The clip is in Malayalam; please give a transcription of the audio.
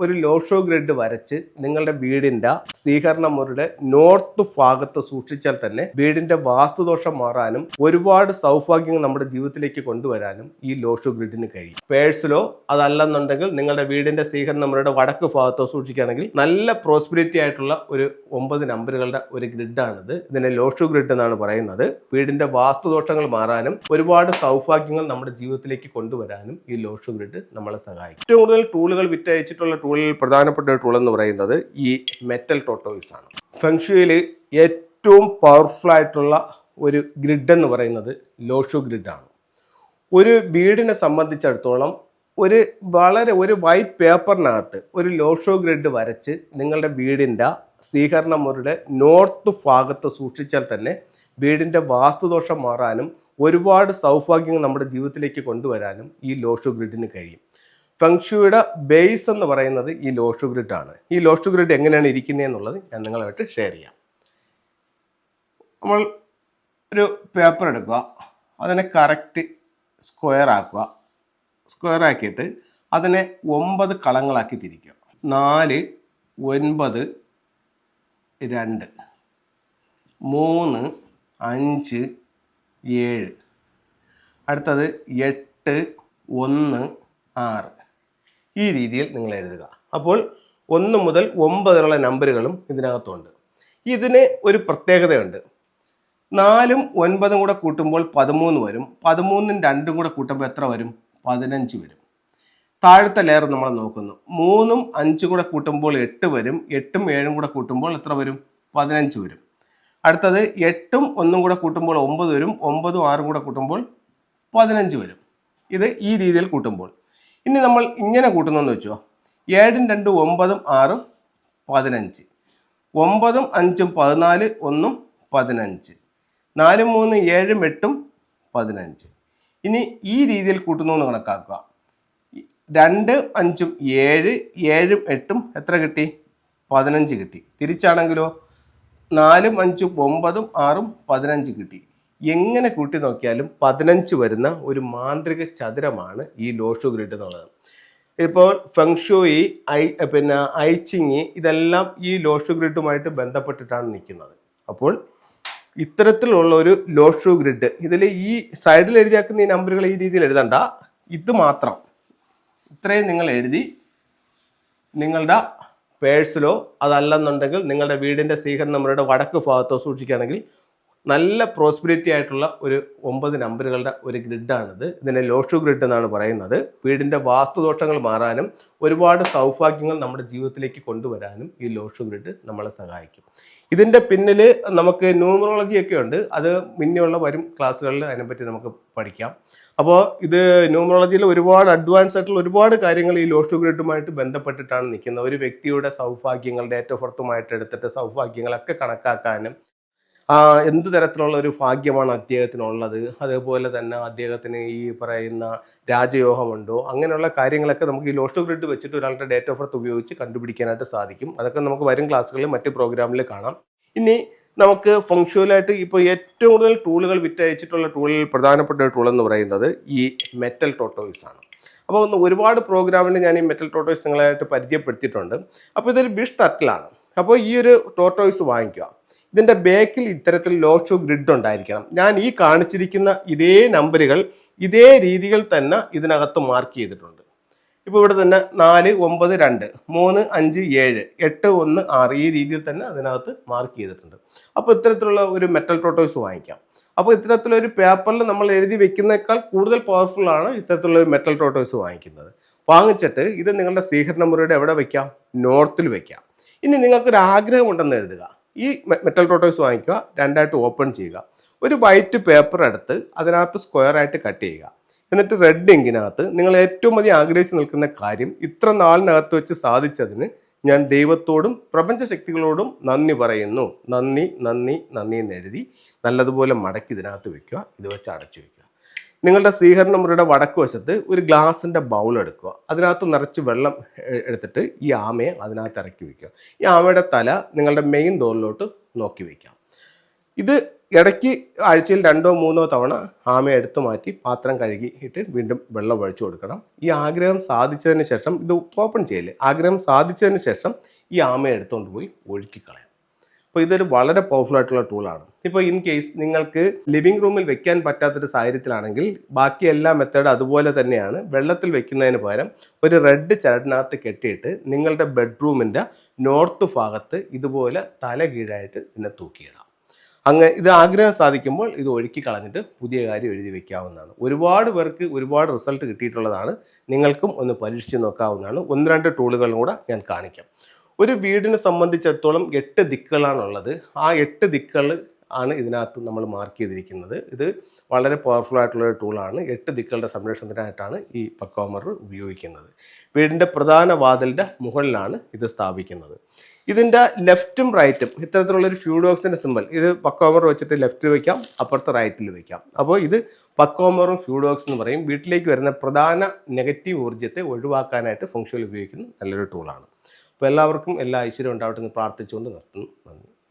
ഒരു ലോഷോ ഗ്രിഡ് വരച്ച് നിങ്ങളുടെ വീടിന്റെ സ്വീകരണ മുറിയുടെ നോർത്ത് ഭാഗത്ത് സൂക്ഷിച്ചാൽ തന്നെ വീടിന്റെ വാസ്തുദോഷം മാറാനും ഒരുപാട് സൗഭാഗ്യങ്ങൾ നമ്മുടെ ജീവിതത്തിലേക്ക് കൊണ്ടുവരാനും ഈ ലോഷോ ഗ്രിഡിന് കഴിയും. പേഴ്സിലോ അതല്ലെന്നുണ്ടെങ്കിൽ നിങ്ങളുടെ വീടിന്റെ സ്വീകരണ മുറിയുടെ വടക്ക് ഭാഗത്തോ സൂക്ഷിക്കുകയാണെങ്കിൽ നല്ല പ്രോസ്പെരിറ്റി ആയിട്ടുള്ള ഒരു 9 നമ്പറുകളുടെ ഒരു ഗ്രിഡാണിത്. ഇതിനെ ലോഷോ ഗ്രിഡ് എന്നാണ് പറയുന്നത്. വീടിന്റെ വാസ്തുദോഷങ്ങൾ മാറാനും ഒരുപാട് സൗഭാഗ്യങ്ങൾ നമ്മുടെ ജീവിതത്തിലേക്ക് കൊണ്ടുവരാനും ഈ ലോഷോ ഗ്രിഡ് നമ്മളെ സഹായിക്കും. ഏറ്റവും കൂടുതൽ ടൂളുകൾ വിറ്റഴിച്ചിട്ടുള്ള ടൂളിൽ പ്രധാനപ്പെട്ട ഒരു ടൂൾ എന്ന് പറയുന്നത് ഈ മെറ്റൽ ടോട്ടോയ്സ് ആണ്. ഫെങ്ഷുയിൽ ഏറ്റവും പവർഫുൾ ആയിട്ടുള്ള ഒരു ഗ്രിഡ് എന്ന് പറയുന്നത് ലോഷോ ഗ്രിഡാണ്. ഒരു വീടിനെ സംബന്ധിച്ചിടത്തോളം ഒരു വൈറ്റ് പേപ്പറിനകത്ത് ഒരു ലോഷോ ഗ്രിഡ് വരച്ച് നിങ്ങളുടെ വീടിൻ്റെ സ്വീകരണ മുറിയുടെ നോർത്ത് ഭാഗത്ത് സൂക്ഷിച്ചാൽ തന്നെ വീടിൻ്റെ വാസ്തുദോഷം മാറാനും ഒരുപാട് സൗഭാഗ്യങ്ങൾ നമ്മുടെ ജീവിതത്തിലേക്ക് കൊണ്ടുവരാനും ഈ ലോഷോ ഗ്രിഡിന് കഴിയും. ഫെങ്ഷുയുടെ ബേസ് എന്ന് പറയുന്നത് ഈ ലോഷോ ഗ്രിഡാണ്. ഈ ലോഷോ ഗ്രിഡ് എങ്ങനെയാണ് ഇരിക്കുന്നത് എന്നുള്ളത് ഞാൻ നിങ്ങളുമായിട്ട് ഷെയർ ചെയ്യാം. നമ്മൾ ഒരു പേപ്പർ എടുക്കുക, അതിനെ കറക്റ്റ് സ്ക്വയർ ആക്കുക. സ്ക്വയർ ആക്കിയിട്ട് അതിനെ 9 കളങ്ങളാക്കി തിരിക്കുക. 4, 9, 2, 3, 5, 7. അടുത്തത് 8, 1, 6. ഈ രീതിയിൽ നിങ്ങൾ എഴുതുക. അപ്പോൾ 1 മുതൽ 9 വരെയുള്ള നമ്പറുകളും ഇതിനകത്തുണ്ട്. ഇതിന് ഒരു പ്രത്യേകതയുണ്ട്. 4ഉം 9ഉം കൂടെ കൂട്ടുമ്പോൾ 13 വരും. 13ഉം 2ഉം കൂടെ കൂട്ടുമ്പോൾ എത്ര വരും? 15 വരും. താഴത്തെ ലെയർ നമ്മൾ നോക്കുന്നു. 3ഉം 5ഉം കൂടെ കൂട്ടുമ്പോൾ 8 വരും. 8ഉം 7ഉം കൂടെ കൂട്ടുമ്പോൾ എത്ര വരും? 15 വരും. അടുത്തത് 8ഉം 1ഉം കൂടെ കൂട്ടുമ്പോൾ 9 വരും. 9ഉം 6ഉം കൂടെ കൂട്ടുമ്പോൾ 15 വരും. ഇത് ഈ രീതിയിൽ കൂട്ടുമ്പോൾ ഇനി നമ്മൾ ഇങ്ങനെ കൂട്ടുന്നതെന്ന് വെച്ചോ. 7ഉം 2ഉം 9ഉം 6ഉം 15. 9ഉം 5ഉം 14, 1ഉം 15. 4ഉം 3ഉം 7ഉം 8ഉം 15. ഇനി ഈ രീതിയിൽ കൂട്ടുന്നു എന്ന് കണക്കാക്കുക. 2, 5ഉം 7, 7ഉം 8ഉം എത്ര കിട്ടി? 15 കിട്ടി. തിരിച്ചാണെങ്കിലോ 4ഉം 5ഉം 9ഉം 6ഉം 15 കിട്ടി. എങ്ങനെ കൂട്ടി നോക്കിയാലും 15 വരുന്ന ഒരു മാന്ത്രിക ചതുരമാണ് ഈ ലോഷോ ഗ്രിഡ് എന്നുള്ളത്. ഇപ്പോൾ ഫെങ്ഷുയി, ഐച്ചിങ് ഇതെല്ലാം ഈ ലോഷോ ഗ്രിഡുമായിട്ട് ബന്ധപ്പെട്ടിട്ടാണ് നിൽക്കുന്നത്. അപ്പോൾ ഇത്തരത്തിലുള്ള ഒരു ലോഷോ ഗ്രിഡ്, ഇതിൽ ഈ സൈഡിൽ എഴുതിയാക്കുന്ന ഈ നമ്പറുകൾ ഈ രീതിയിൽ എഴുതണ്ട. ഇത് മാത്രം ഇത്രയും നിങ്ങൾ എഴുതി നിങ്ങളുടെ പേഴ്സിലോ അതല്ലെന്നുണ്ടെങ്കിൽ നിങ്ങളുടെ വീടിൻ്റെ സ്വീകരണ മുറിയുടെ വടക്ക് ഭാഗത്തോ സൂക്ഷിക്കുകയാണെങ്കിൽ നല്ല പ്രോസ്പെരിറ്റി ആയിട്ടുള്ള ഒരു 9 നമ്പറുകളുടെ ഒരു ഗ്രിഡാണിത്. ഇതിനെ ലോഷോ ഗ്രിഡ് എന്നാണ് പറയുന്നത്. വീടിൻ്റെ വാസ്തുദോഷങ്ങൾ മാറാനും ഒരുപാട് സൗഭാഗ്യങ്ങൾ നമ്മുടെ ജീവിതത്തിലേക്ക് കൊണ്ടുവരാനും ഈ ലോഷോ ഗ്രിഡ് നമ്മളെ സഹായിക്കും. ഇതിൻ്റെ പിന്നിൽ നമുക്ക് ന്യൂമറോളജി ഒക്കെ ഉണ്ട്. അത് മുന്നേയുള്ള വരും ക്ലാസ്സുകളിൽ അതിനെപ്പറ്റി നമുക്ക് പഠിക്കാം. അപ്പോൾ ഇത് ന്യൂമറോളജിയിൽ ഒരുപാട് അഡ്വാൻസ് ആയിട്ടുള്ള ഒരുപാട് കാര്യങ്ങൾ ഈ ലോഷോ ഗ്രിഡുമായിട്ട് ബന്ധപ്പെട്ടിട്ടാണ് നിൽക്കുന്നത്. ഒരു വ്യക്തിയുടെ സൗഭാഗ്യങ്ങൾ ഡേറ്റ് ഓഫ് ബർത്തുമായിട്ട് എടുത്തിട്ട് സൗഭാഗ്യങ്ങളൊക്കെ കണക്കാക്കാനും എന്ത് തരത്തിലുള്ള ഒരു ഭാഗ്യമാണ് അദ്ദേഹത്തിനുള്ളത്, അതേപോലെ തന്നെ അദ്ദേഹത്തിന് ഈ പറയുന്ന രാജയോഗമുണ്ടോ, അങ്ങനെയുള്ള കാര്യങ്ങളൊക്കെ നമുക്ക് ഈ ലോഷോ ഗ്രിഡ് വെച്ചിട്ട് ഒരാളുടെ ഡേറ്റ് ഓഫ് ബർത്ത് ഉപയോഗിച്ച് കണ്ടുപിടിക്കാനായിട്ട് സാധിക്കും. അതൊക്കെ നമുക്ക് വരും ക്ലാസ്സുകളിൽ മറ്റ് പ്രോഗ്രാമിൽ കാണാം. ഇനി നമുക്ക് ഫങ്ഷുവലായിട്ട് ഇപ്പോൾ ഏറ്റവും കൂടുതൽ ടൂളുകൾ വിറ്റഴിച്ചിട്ടുള്ള ടൂളിൽ പ്രധാനപ്പെട്ട ഒരു ടൂൾ എന്ന് പറയുന്നത് ഈ മെറ്റൽ ടോട്ടോയ്സ് ആണ്. അപ്പോൾ ഒരുപാട് പ്രോഗ്രാമിൽ ഞാൻ ഈ മെറ്റൽ ടോട്ടോയ്സ് നിങ്ങളായിട്ട് പരിചയപ്പെടുത്തിയിട്ടുണ്ട്. അപ്പോൾ ഇതൊരു വിഷ് ടർട്ടിലാണ്. അപ്പോൾ ഈ ഒരു ടോട്ടോയ്സ് വാങ്ങിക്കുക. ഇതിൻ്റെ ബാക്കിൽ ഇത്തരത്തിൽ ലോഷോ ഗ്രിഡ് ഉണ്ടായിരിക്കണം. ഞാൻ ഈ കാണിച്ചിരിക്കുന്ന ഇതേ നമ്പറുകൾ ഇതേ രീതിയിൽ തന്നെ ഇതിനകത്ത് മാർക്ക് ചെയ്തിട്ടുണ്ട്. ഇപ്പോൾ ഇവിടെ തന്നെ 4, 9, 2, 3, 5, 7, 8, 1, 6 ഈ രീതിയിൽ തന്നെ അതിനകത്ത് മാർക്ക് ചെയ്തിട്ടുണ്ട്. അപ്പോൾ ഇത്തരത്തിലുള്ള ഒരു മെറ്റൽ ടോട്ടോയ്സ് വാങ്ങിക്കാം. അപ്പോൾ ഇത്തരത്തിലൊരു പേപ്പറിൽ നമ്മൾ എഴുതി വെക്കുന്നേക്കാൾ കൂടുതൽ പവർഫുൾ ആണ് ഇത്തരത്തിലുള്ള ഒരു മെറ്റൽ ടോട്ടോയ്സ് വാങ്ങിക്കുന്നത്. വാങ്ങിച്ചിട്ട് ഇത് നിങ്ങളുടെ സ്വീകരണ മുറിയുടെ എവിടെ വയ്ക്കാം? നോർത്തിൽ വയ്ക്കാം. ഇനി നിങ്ങൾക്കൊരു ആഗ്രഹമുണ്ടെന്ന് എഴുതുക. ഈ മെറ്റൽ ടോട്ടോയ്സ് വാങ്ങിക്കുക, 2ആയിട്ട് ഓപ്പൺ ചെയ്യുക. ഒരു വൈറ്റ് പേപ്പർ എടുത്ത് അതിനകത്ത് സ്ക്വയർ ആയിട്ട് കട്ട് ചെയ്യുക. എന്നിട്ട് റെഡ് ഇങ്കിനകത്ത് നിങ്ങൾ ഏറ്റവും അധികം ആഗ്രഹിച്ച് നിൽക്കുന്ന കാര്യം ഇത്ര നാളിനകത്ത് വെച്ച് സാധിച്ചതിന് ഞാൻ ദൈവത്തോടും പ്രപഞ്ചശക്തികളോടും നന്ദി പറയുന്നു, നന്ദി നന്ദി നന്ദി എന്ന് എഴുതി നല്ലതുപോലെ മടക്കി ഇതിനകത്ത് വെക്കുക. ഇത് വെച്ച് അടച്ചു വെക്കുക. നിങ്ങളുടെ സ്വീകരണ മുറിയുടെ വടക്ക് വശത്ത് ഒരു ഗ്ലാസിൻ്റെ ബൗൾ എടുക്കുക. അതിനകത്ത് നിറച്ച് വെള്ളം എടുത്തിട്ട് ഈ ആമയെ അതിനകത്ത് ഇറക്കി വയ്ക്കുക. ഈ ആമയുടെ തല നിങ്ങളുടെ മെയിൻ ഡോറിലോട്ട് നോക്കി വയ്ക്കാം. ഇത് ഇടയ്ക്ക് ആഴ്ചയിൽ 2-3 തവണ ആമയെ എടുത്തു മാറ്റി പാത്രം കഴുകിയിട്ട് വീണ്ടും വെള്ളം ഒഴിച്ചു കൊടുക്കണം. ഈ ആഗ്രഹം സാധിച്ചതിന് ശേഷം ഇത് ഓപ്പൺ ചെയ്യല്ലേ, ആഗ്രഹം സാധിച്ചതിന് ശേഷം ഈ ആമയെ എടുത്തുകൊണ്ട് പോയി ഒഴുക്കിക്കളയാം. അപ്പോൾ ഇതൊരു വളരെ പവർഫുൾ ആയിട്ടുള്ള ടൂളാണ്. ഇപ്പോൾ ഇൻ കേസ് നിങ്ങൾക്ക് ലിവിംഗ് റൂമിൽ വെക്കാൻ പറ്റാത്തൊരു സാഹചര്യത്തിലാണെങ്കിൽ ബാക്കി എല്ലാ മെത്തേഡും അതുപോലെ തന്നെയാണ്. വെള്ളത്തിൽ വെക്കുന്നതിന് പകരം ഒരു റെഡ് ചരടിനകത്ത് കെട്ടിയിട്ട് നിങ്ങളുടെ ബെഡ്റൂമിൻ്റെ നോർത്ത് ഭാഗത്ത് ഇതുപോലെ തല കീഴായിട്ട് ഇതിനെ തൂക്കിയിടാം. അങ്ങ് ഇത് ആഗ്രഹം സാധിക്കുമ്പോൾ ഇത് ഒഴുക്കി കളഞ്ഞിട്ട് പുതിയ കാര്യം എഴുതി വെക്കാവുന്നതാണ്. ഒരുപാട് പേർക്ക് ഒരുപാട് റിസൾട്ട് കിട്ടിയിട്ടുള്ളതാണ്. നിങ്ങൾക്കും ഒന്ന് പരീക്ഷിച്ച് നോക്കാവുന്നതാണ്. 1-2 ടൂളുകളും കൂടെ ഞാൻ കാണിക്കാം. ഒരു വീടിനെ സംബന്ധിച്ചിടത്തോളം 8 ദിക്കുകളാണുള്ളത്. ആ 8 ദിക്കുകൾ ആണ് ഇതിനകത്ത് നമ്മൾ മാർക്ക് ചെയ്തിരിക്കുന്നത്. ഇത് വളരെ പവർഫുൾ ആയിട്ടുള്ള ഒരു ടൂളാണ്. 8 ദിക്കുകളുടെ സംരക്ഷണത്തിനായിട്ടാണ് ഈ പക്കോമർ ഉപയോഗിക്കുന്നത്. വീടിൻ്റെ പ്രധാന വാതിലിൻ്റെ മുകളിലാണ് ഇത് സ്ഥാപിക്കുന്നത്. ഇതിൻ്റെ ലെഫ്റ്റും റൈറ്റും ഇത്തരത്തിലുള്ളൊരു ഫ്യൂഡോക്സിൻ്റെ സിമ്പൽ, ഇത് പക്കോമർ വെച്ചിട്ട് ലെഫ്റ്റിൽ വയ്ക്കാം, അപ്പുറത്ത് റൈറ്റിൽ വയ്ക്കാം. അപ്പോൾ ഇത് പക്കോമറും ഫ്യൂഡോക്സ് എന്ന് പറയും. വീട്ടിലേക്ക് വരുന്ന പ്രധാന നെഗറ്റീവ് ഊർജ്ജത്തെ ഒഴിവാക്കാനായിട്ട് ഫംഗ്ഷനിൽ ഉപയോഗിക്കുന്ന നല്ലൊരു ടൂളാണ്. അപ്പോൾ എല്ലാവർക്കും എല്ലാ ഐശ്വര്യം ഉണ്ടാവട്ടെ എന്ന് പ്രാർത്ഥിച്ചുകൊണ്ട് നിർത്തുന്നു. നന്ദി.